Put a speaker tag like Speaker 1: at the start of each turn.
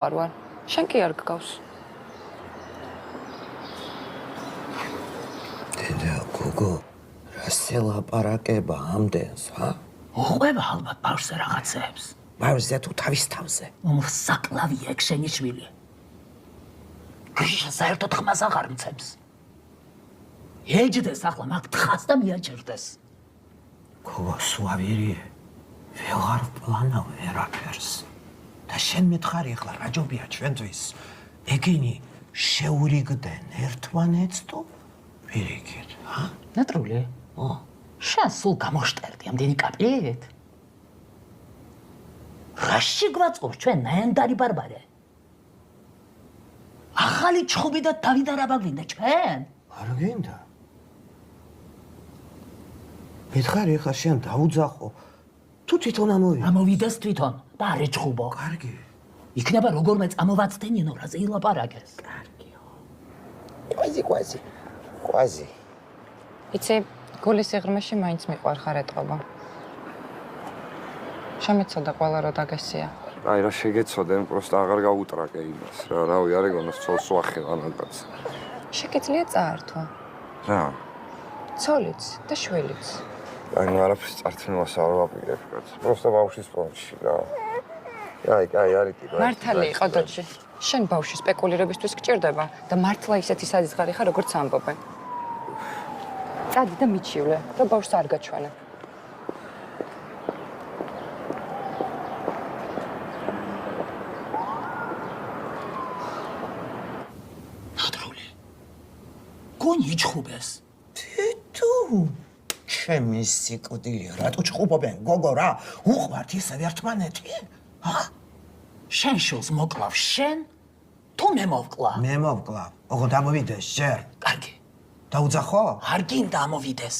Speaker 1: ვარ. შენ კი არ გგავს.
Speaker 2: დედა, გოგო, რასე ლაპარაკება ამდენს, ჰა?
Speaker 3: უყვება ალბათ ბავშვზე რაღაცებს.
Speaker 2: ბავშვზე თუ თავის თავზე.
Speaker 3: მსაკლავია ეგ შენი შვილი. გრიშა საერთოდ ხმას აღარ მცემს. ეჯდეს ახლა მაგ თხას და მიაჭერდეს.
Speaker 2: გოგო, სუავირიე. ვეღარ პლანავ ვერაფერს. და შენ მითხარი ახლა რა ჯობია ჩვენთვის? ეგენი შეურიგდნენ ერთმანეთს თუ ვირიგით, ჰა?
Speaker 3: ნატრული? შენ სულ გამოშტერდი ამდენი კაპლით? რაში გვაწყობს ჩვენ ნაენდარი ბარბარე? ახალი ჩხუბი და დავით არაბა გვინდა ჩვენ?
Speaker 2: არ გინდა. მითხარი ახლა შენ დაუძახო. თუ თვითონ ამოვიდა.
Speaker 3: ამოვიდეს თვითონ და არ ეჩხუბო.
Speaker 2: კარგი.
Speaker 3: იქნება როგორმე წამოვაცდენინო რაზე ილაპარაკეს.
Speaker 2: კარგიო. ყვაზი.
Speaker 1: იცი, გულის სიღრმეში მაინც მიყვარხარ ეტყობა. შემეცოდა ყველა რო დაგესია.
Speaker 4: აი რა შეგეცოდენ, პროსტა აღარ გაუტრაკე იმას რა, რავი, არ ეგონოს ცოლს ვახელა მაგაც.
Speaker 1: შეგიძლია წაართვა.
Speaker 4: რა?
Speaker 1: ცოლიც და შვილიც.
Speaker 4: აი ნუ არაფერს წართმევას არ ვაპირებ, კაც. პროსტა ბავშვის პონჩი რა. აი, არის ტიპა.
Speaker 1: მართალი იყო დოჩი. შენ ბავში სპეკულირებისთვის გჭირდება და მართლა ისეთი საზღარი ხარ, როგორც ამბობენ. წადი და მიჩივლე, რომ ბავშვს არ გაჩვენე.
Speaker 3: ნატრული. გონი იჩხუბეს.
Speaker 2: თუ ჩემი სიკვდილი რატო ჩხუბობენ გოგო რა უყვართ ისევ ერთმანეთი ჰა
Speaker 3: შენ შულს მოკლავ შენ თუ მე მოვკლა
Speaker 2: მე მოვკლავ ოღონდ ამოვიდეს ჯერ
Speaker 3: კარგი
Speaker 2: დაუძახო
Speaker 3: არ გინდა ამოვიდეს